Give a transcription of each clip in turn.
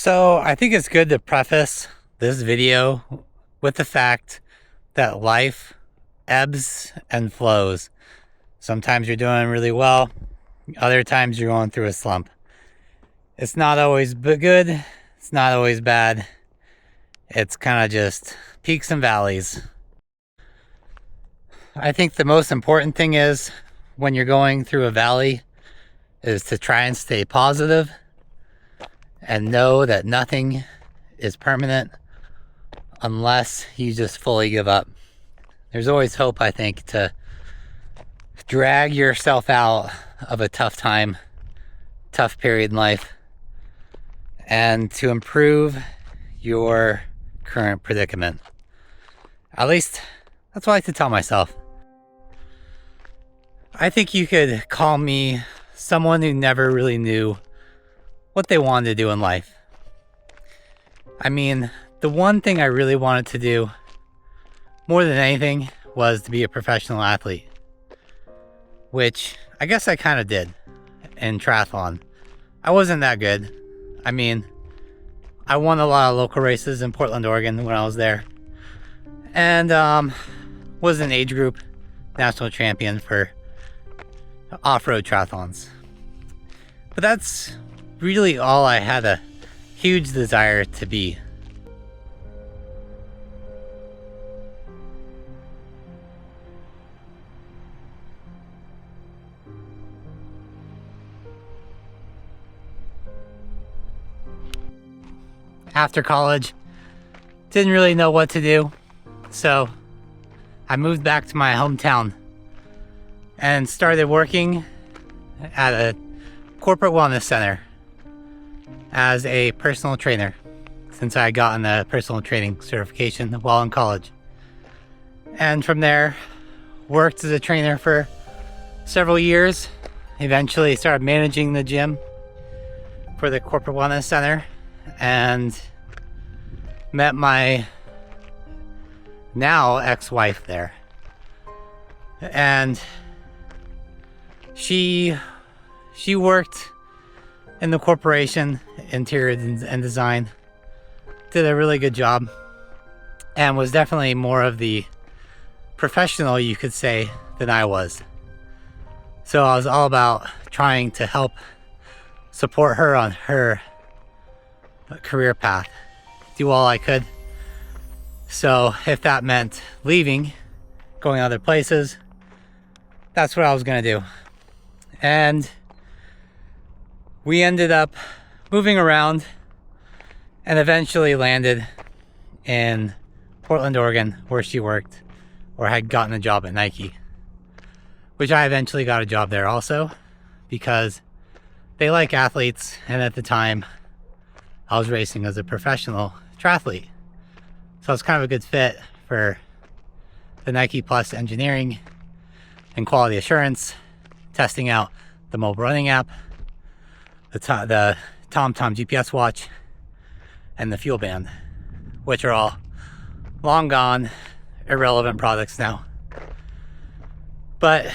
So I think it's good to preface this video with the fact that life ebbs and flows. Sometimes you're doing really well, other times you're going through a slump. It's not always good, it's not always bad. It's kind of just peaks and valleys. I think the most important thing is when you're going through a valley is to try and stay positive and know that nothing is permanent unless you just fully give up. There's always hope, I think, to drag yourself out of a tough time, tough period in life, and to improve your current predicament. At least that's what I like to tell myself. I think you could call me someone who never really knew what they wanted to do in life. I mean, the one thing I really wanted to do more than anything was to be a professional athlete, which I guess I kind of did in triathlon. I wasn't that good. I mean, I won a lot of local races in Portland, Oregon when I was there, and was an age group national champion for off-road triathlons. But that's really all I had a huge desire to be. After college, didn't really know what to do, so I moved back to my hometown and started working at a corporate wellness center as a personal trainer, since I had gotten a personal training certification while in college. And from there, worked as a trainer for several years, eventually started managing the gym for the corporate wellness center, and met my now ex-wife there. And she worked in the corporation, interior and design, did a really good job, and was definitely more of the professional, you could say, than I was. So I was all about trying to help support her on her career path, do all I could. So if that meant leaving, going other places, that's what I was gonna do. And we ended up moving around and eventually landed in Portland, Oregon, where she worked or had gotten a job at Nike, which I eventually got a job there also because they like athletes, and at the time I was racing as a professional triathlete. So it's kind of a good fit for the Nike Plus engineering and quality assurance, testing out the mobile running app, the TomTom GPS watch, and the fuel band, which are all long gone, irrelevant products now. But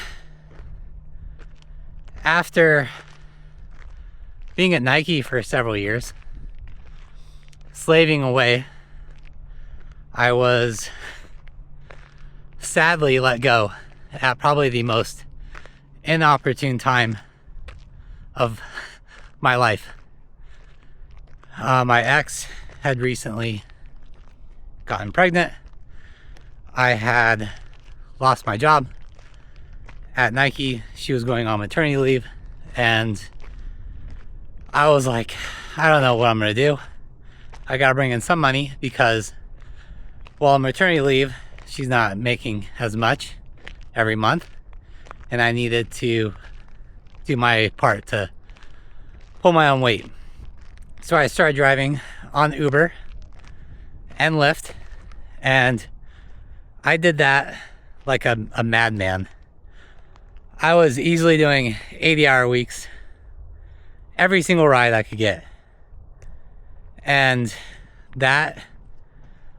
after being at Nike for several years, slaving away, I was sadly let go at probably the most inopportune time of my life. My ex had recently gotten pregnant. I had lost my job at Nike. She was going on maternity leave, and I was like, I don't know what I'm gonna do. I gotta bring in some money because while on maternity leave, she's not making as much every month, and I needed to do my part to pull my own weight. So I started driving on Uber and Lyft, and I did that like a madman. I was easily doing 80-hour weeks, every single ride I could get. And that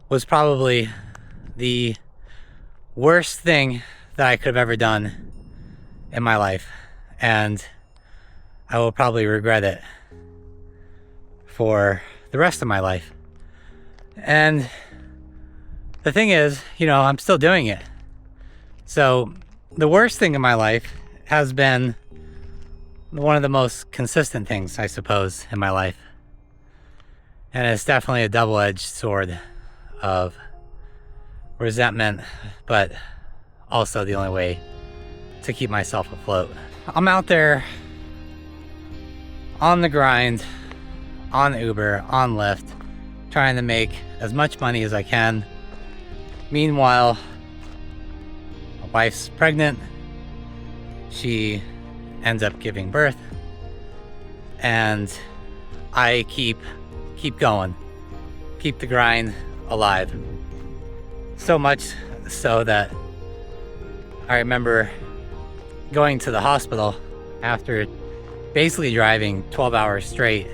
was probably the worst thing that I could have ever done in my life. And I will probably regret it for the rest of my life. And the thing is, I'm still doing it. So the worst thing in my life has been one of the most consistent things, I suppose, in my life. And it's definitely a double-edged sword of resentment, but also the only way to keep myself afloat. I'm out there on the grind, on Uber, on Lyft, trying to make as much money as I can. Meanwhile, my wife's pregnant. She ends up giving birth, and I keep going, keep the grind alive. So much so that I remember going to the hospital after basically driving 12 hours straight,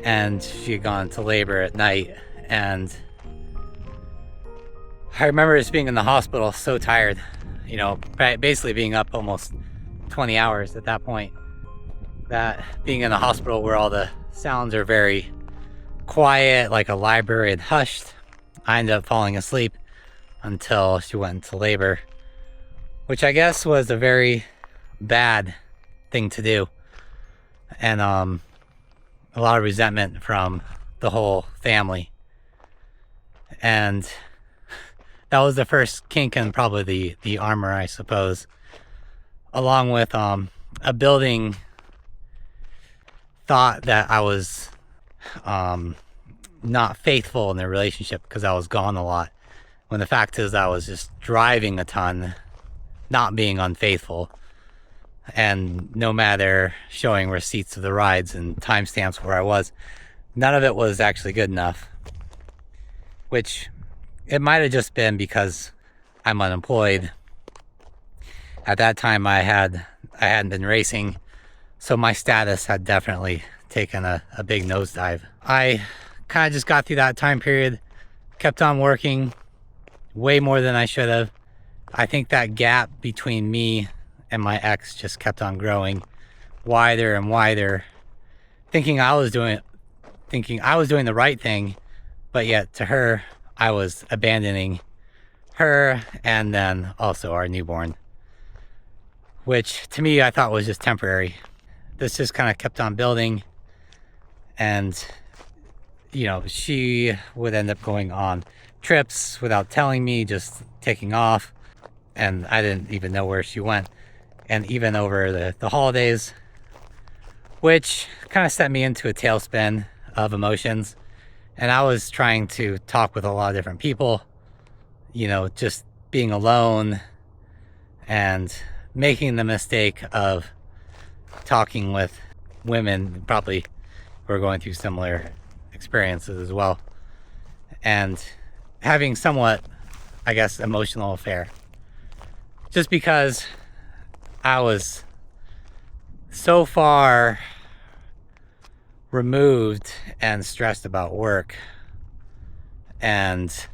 and she had gone to labor at night. And I remember just being in the hospital so tired, basically being up almost 20 hours at that point. That being in the hospital where all the sounds are very quiet, like a library had hushed, I ended up falling asleep until she went into labor, which I guess was a very bad thing to do. And a lot of resentment from the whole family. And that was the first kink in probably the armor, I suppose, along with a building thought that I was not faithful in the relationship because I was gone a lot, when the fact is I was just driving a ton, not being unfaithful. And no matter showing receipts of the rides and timestamps where I was, none of it was actually good enough. Which it might have just been because I'm unemployed. At that time I hadn't been racing, so my status had definitely taken a big nosedive. I kind of just got through that time period, kept on working way more than I should have. I think that gap between me and my ex just kept on growing wider and wider, thinking I was doing the right thing, but yet to her I was abandoning her and then also our newborn, which to me I thought was just temporary. This just kind of kept on building, and she would end up going on trips without telling me, just taking off, and I didn't even know where she went. And even over the holidays, which kind of set me into a tailspin of emotions. And I was trying to talk with a lot of different people, just being alone and making the mistake of talking with women probably who are going through similar experiences as well. And having somewhat, I guess, emotional affair. Just because I was so far removed and stressed about work and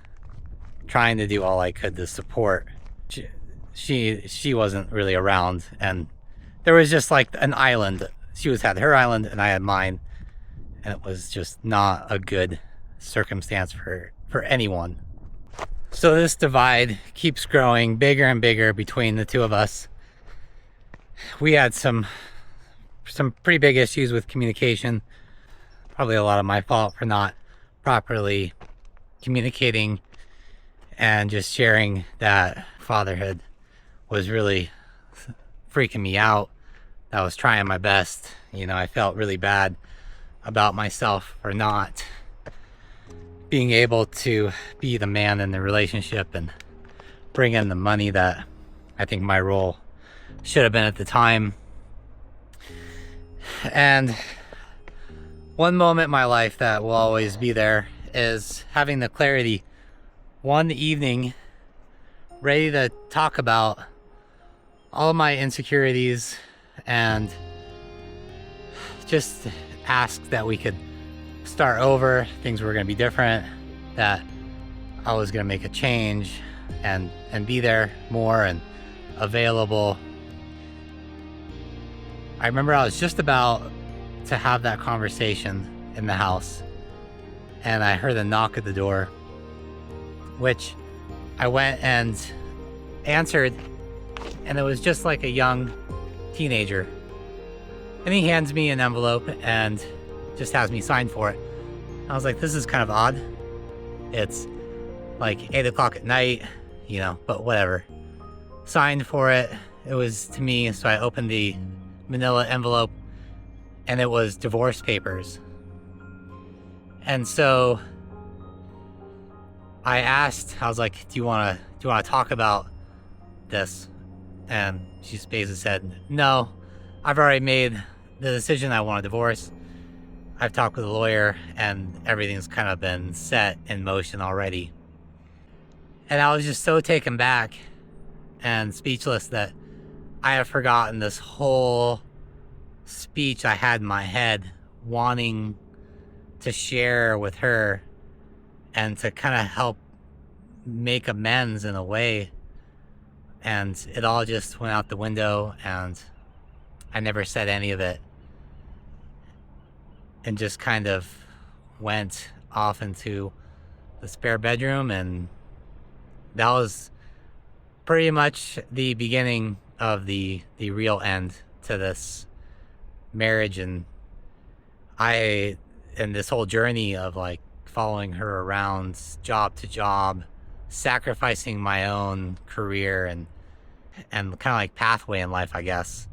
trying to do all I could to support. She wasn't really around, and there was just like an island. She had her island and I had mine, and it was just not a good circumstance for anyone. So this divide keeps growing bigger and bigger between the two of us. We had some pretty big issues with communication. Probably a lot of my fault for not properly communicating and just sharing that fatherhood was really freaking me out. I was trying my best. I felt really bad about myself for not being able to be the man in the relationship and bring in the money that I think my role should have been at the time. And one moment in my life that will always be there is having the clarity one evening, ready to talk about all of my insecurities and just ask that we could start over, things were going to be different, that I was going to make a change and be there more and available. I remember I was just about to have that conversation in the house and I heard a knock at the door, which I went and answered, and it was just like a young teenager. And he hands me an envelope and just has me sign for it. I was like, this is kind of odd. It's like 8 o'clock at night, but whatever. Signed for it. It was to me, so I opened the manila envelope, and it was divorce papers. And so I was like, do you want to talk about this? And she basically said, no, I've already made the decision. I want a divorce. I've talked with a lawyer, and everything's kind of been set in motion already. And I was just so taken back and speechless that I have forgotten this whole speech I had in my head, wanting to share with her and to kind of help make amends in a way. And it all just went out the window, and I never said any of it, and just kind of went off into the spare bedroom. And that was pretty much the beginning of the real end to this marriage. And this whole journey of like following her around job to job, sacrificing my own career and kind of like pathway in life, I guess.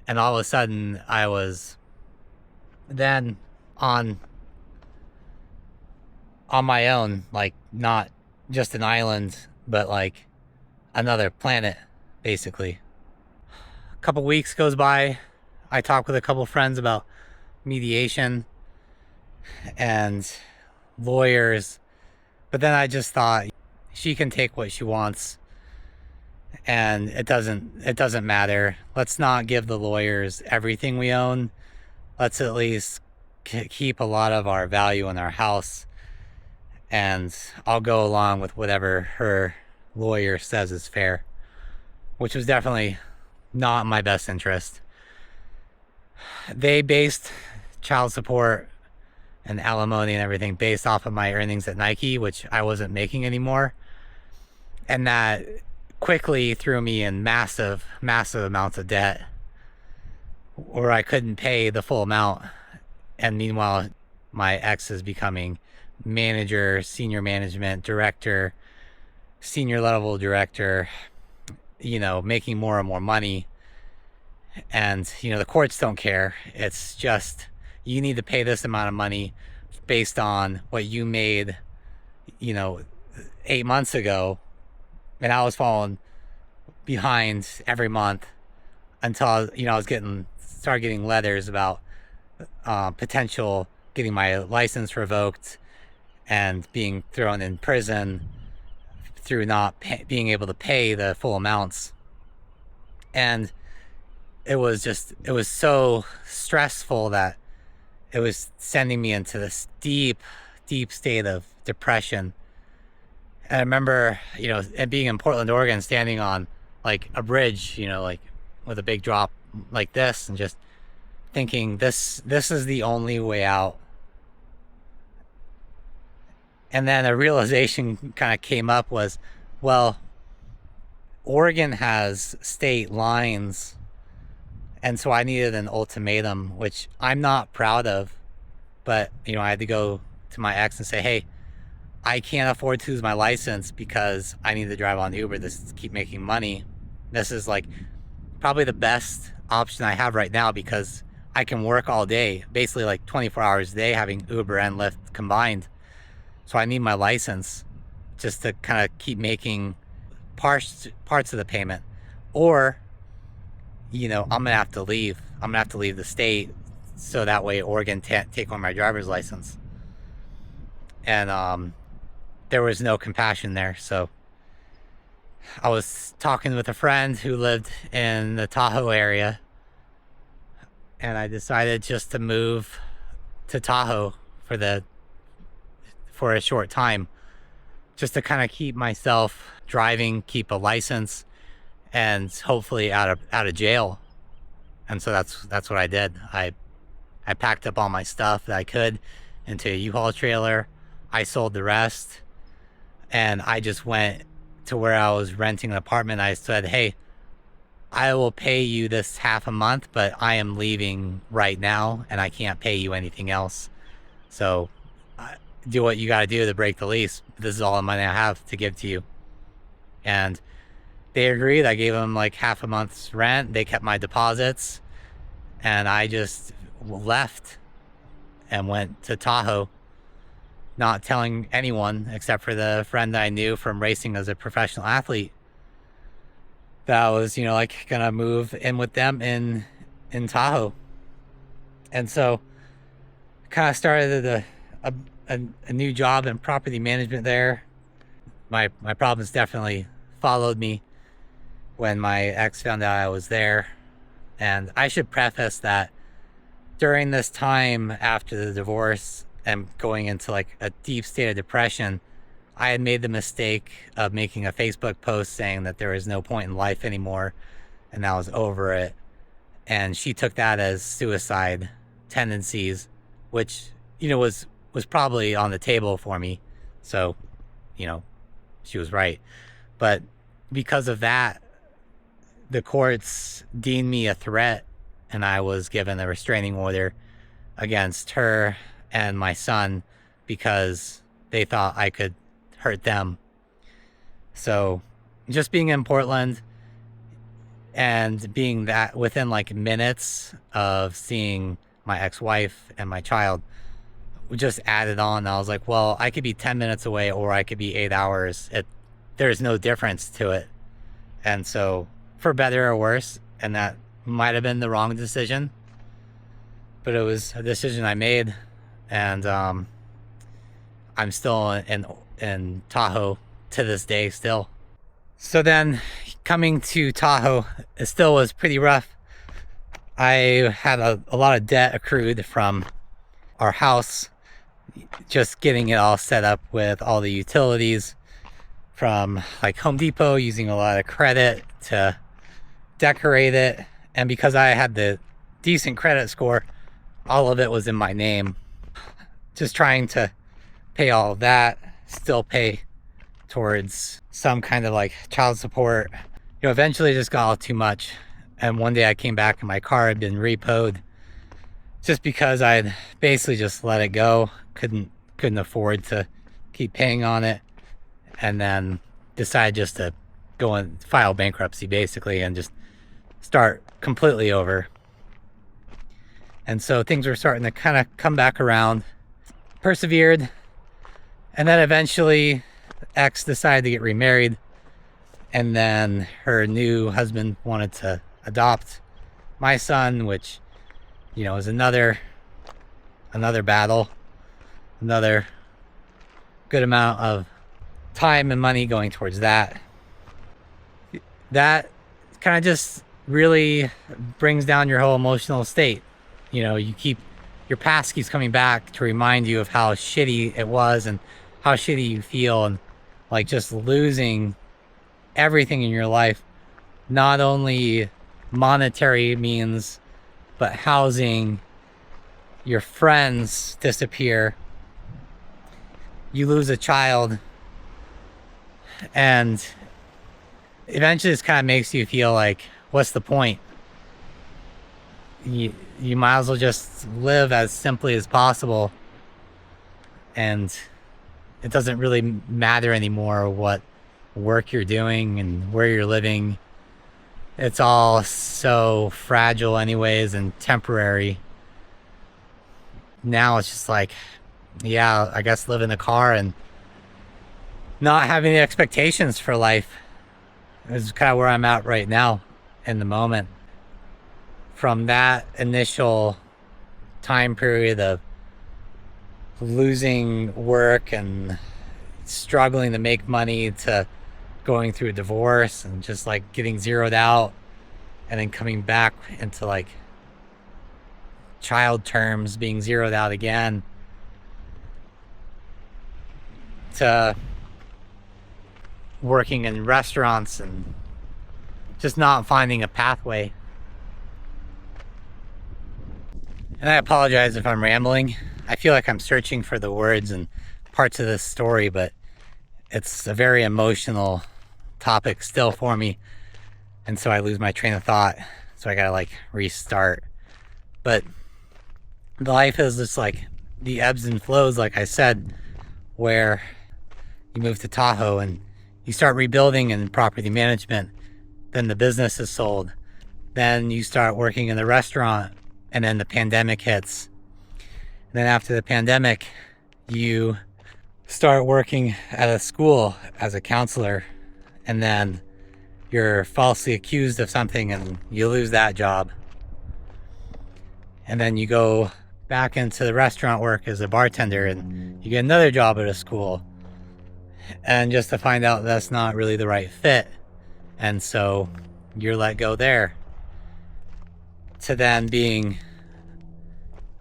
And all of a sudden I was then on my own, like not just an island, but like another planet, basically. A couple weeks goes by. I talk with a couple friends about mediation and lawyers, but then I just thought, she can take what she wants, and it doesn't matter. Let's not give the lawyers everything we own. Let's at least keep a lot of our value in our house, and I'll go along with whatever her lawyer says is fair, which was definitely not in my best interest. They based child support and alimony and everything based off of my earnings at Nike, which I wasn't making anymore. And that quickly threw me in massive amounts of debt where I couldn't pay the full amount. And meanwhile, my ex is becoming manager, senior management, director, senior level director, making more and more money. And, the courts don't care. It's just, you need to pay this amount of money based on what you made, 8 months ago. And I was falling behind every month until, I started getting letters about potential getting my license revoked and being thrown in prison through not being able to pay the full amounts. And it was so stressful that it was sending me into this deep state of depression. And I remember, and being in Portland, Oregon, standing on like a bridge, like with a big drop like this, and just thinking, this is the only way out. And then a realization kind of came up was, well, Oregon has state lines. And so I needed an ultimatum, which I'm not proud of. But, I had to go to my ex and say, hey, I can't afford to lose my license because I need to drive on Uber to keep making money. This is like probably the best option I have right now because I can work all day, basically like 24 hours a day, having Uber and Lyft combined. So I need my license just to kind of keep making parts of the payment. Or, I'm going to have to leave. I'm going to have to leave the state so that way Oregon can't take on my driver's license. And there was no compassion there. So I was talking with a friend who lived in the Tahoe area, and I decided just to move to Tahoe for a short time, just to kind of keep myself driving, keep a license, and hopefully out of jail. And so that's what I did. I packed up all my stuff that I could, into a U-Haul trailer. I sold the rest, and I just went to where I was renting an apartment. I said, hey, I will pay you this half a month, but I am leaving right now and I can't pay you anything else. So do what you got to do to break the lease. This is all the money I have to give to you. And they agreed. I gave them like half a month's rent. They kept my deposits, and I just left and went to Tahoe, not telling anyone except for the friend that I knew from racing as a professional athlete that I was, like gonna move in with them in Tahoe. And so kind of started a new job in property management there. My problems definitely followed me when my ex found out I was there. And I should preface that during this time after the divorce and going into like a deep state of depression, I had made the mistake of making a Facebook post saying that there was no point in life anymore and I was over it. And she took that as suicide tendencies, which, was probably on the table for me. So, she was right. But because of that, the courts deemed me a threat, and I was given a restraining order against her and my son because they thought I could hurt them. So just being in Portland and being that within like minutes of seeing my ex-wife and my child, we just added on. I was like, well, I could be 10 minutes away or I could be 8 hours. There's no difference to it. And so for better or worse, and that might have been the wrong decision, but it was a decision I made. And I'm still in Tahoe to this day still. So then coming to Tahoe, it still was pretty rough. I had a lot of debt accrued from our house, just getting it all set up with all the utilities from like Home Depot, using a lot of credit to decorate it. And because I had the decent credit score, all of it was in my name. Just trying to pay all of that, still pay towards some kind of like child support. Eventually it just got all too much. And one day I came back and my car had been repoed just because I'd basically just let it go. Couldn't afford to keep paying on it. And then decided just to go and file bankruptcy basically and just start completely over. And so things were starting to kind of come back around. Persevered. And then eventually ex decided to get remarried. And then her new husband wanted to adopt my son, which, is another battle, another good amount of time and money going towards that. That kind of just really brings down your whole emotional state. Your past keeps coming back to remind you of how shitty it was and how shitty you feel, and like just losing everything in your life, not only monetary means, but housing, your friends disappear, you lose a child, and eventually this kind of makes you feel like, what's the point? You might as well just live as simply as possible, and it doesn't really matter anymore what work you're doing and where you're living. It's all so fragile anyways and temporary. Now it's just like, yeah, I guess live in a car and not having the expectations for life is kind of where I'm at right now in the moment. From that initial time period of losing work and struggling to make money to going through a divorce and just like getting zeroed out and then coming back into like child terms, being zeroed out again, to working in restaurants and just not finding a pathway. And I apologize if I'm rambling. I feel like I'm searching for the words and parts of this story, but it's a very emotional topic still for me. And so I lose my train of thought. So I gotta like restart. But life is just like the ebbs and flows, like I said, where you move to Tahoe and you start rebuilding and property management. Then the business is sold. Then you start working in the restaurant, and then the pandemic hits. And then after the pandemic, you start working at a school as a counselor, and then you're falsely accused of something and you lose that job. And then you go back into the restaurant work as a bartender and you get another job at a school. And just to find out that's not really the right fit. And so you're let go there. To then being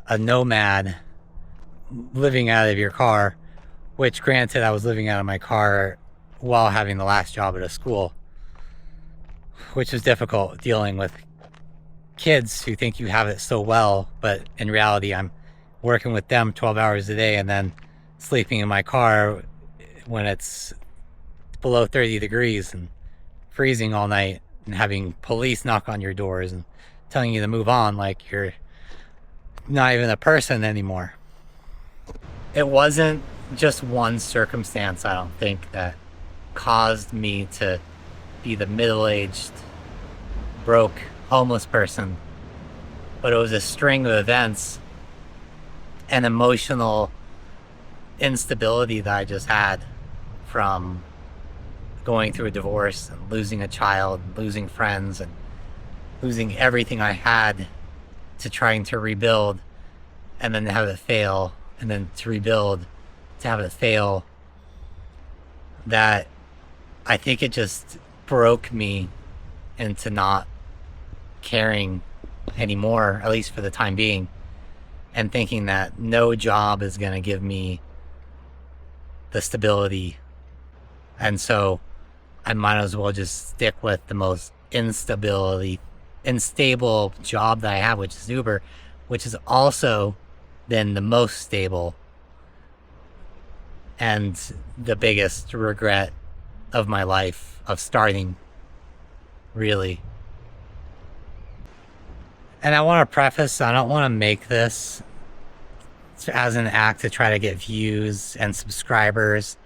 a nomad, living out of your car, which granted I was living out of my car while having the last job at a school, which was difficult dealing with kids who think you have it so well, but in reality I'm working with them 12 hours a day and then sleeping in my car when it's below 30 degrees and freezing all night, and having police knock on your doors and telling you to move on like you're not even a person anymore. It wasn't just one circumstance, I don't think, that caused me to be the middle-aged, broke, homeless person, but it was a string of events and emotional instability that I just had from going through a divorce and losing a child, losing friends, and losing everything I had to trying to rebuild, and then have it fail, and then to rebuild, to have it fail. That I think it just broke me into not caring anymore, at least for the time being, and thinking that no job is going to give me the stability. And so I might as well just stick with the most unstable job that I have, which is Uber, which is also then the most stable and the biggest regret of my life of starting, really. And I want to preface, I don't want to make this as an act to try to get views and subscribers.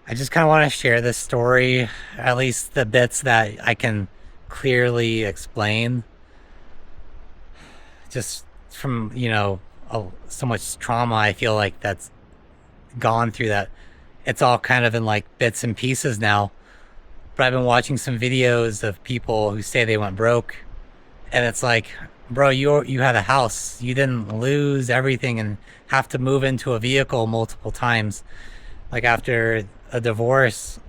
I just kind of want to share this story, at least the bits that I can clearly explain. Just from, so much trauma I feel like that's gone through, that it's all kind of in like bits and pieces now. But I've been watching some videos of people who say they went broke, and it's like, bro, you had a house, you didn't lose everything and have to move into a vehicle multiple times. Like after a divorce,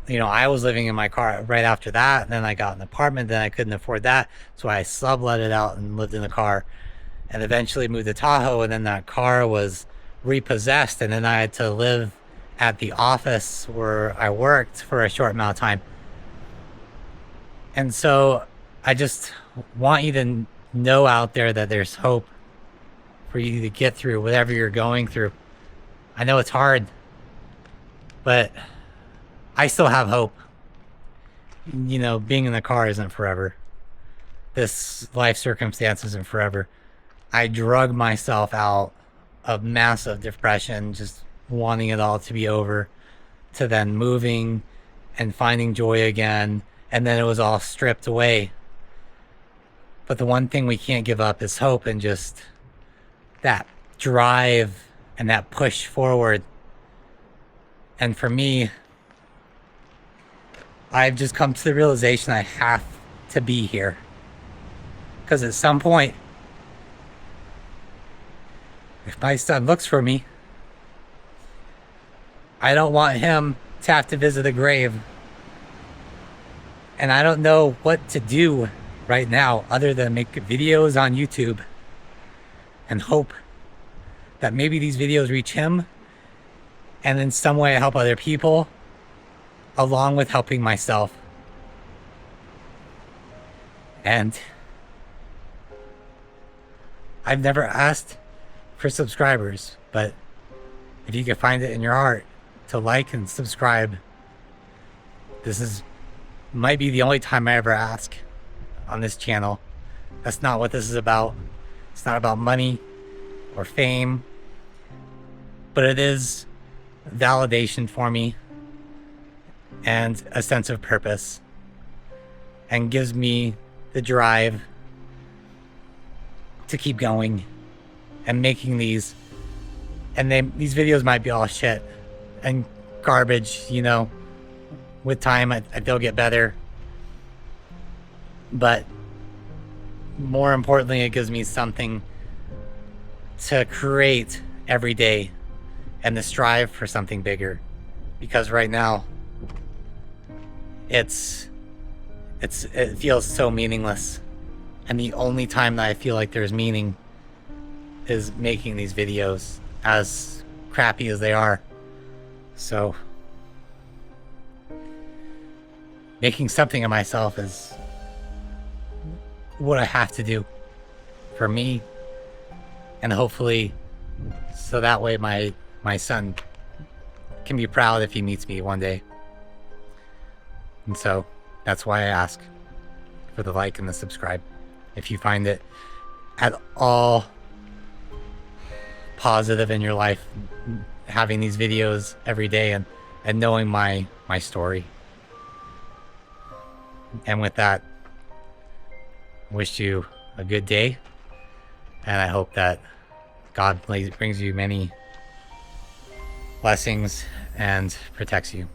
I was living in my car right after that. Then I got an apartment, then I couldn't afford that, so I sublet it out and lived in the car, and eventually moved to Tahoe. And then that car was repossessed, and then I had to live at the office where I worked for a short amount of time. And so I just want you to know out there that there's hope for you to get through whatever you're going through. I know it's hard, but I still have hope. Being in the car isn't forever. This life circumstance isn't forever. I drug myself out of massive depression, just wanting it all to be over, to then moving and finding joy again, and then it was all stripped away. But the one thing we can't give up is hope, and just that drive and that push forward. And for me, I've just come to the realization I have to be here. Because at some point, if my son looks for me, I don't want him to have to visit a grave. And I don't know what to do right now other than make videos on YouTube and hope that maybe these videos reach him, and in some way help other people, along with helping myself. And I've never asked for subscribers, but if you can find it in your heart to like and subscribe, might be the only time I ever ask on this channel. That's not what this is about. It's not about money or fame, but it is validation for me and a sense of purpose, and gives me the drive to keep going and making these. And these videos might be all shit and garbage, you know. With time, they'll get better. But more importantly, it gives me something to create every day and to strive for something bigger. Because right now, it feels so meaningless. And the only time that I feel like there's meaning is making these videos, as crappy as they are. So making something of myself is what I have to do for me, and hopefully so that way my son can be proud if he meets me one day. And so that's why I ask for the like and the subscribe. If you find it at all positive in your life, having these videos every day and knowing my story. And with that, wish you a good day, and I hope that God brings you many blessings and protects you.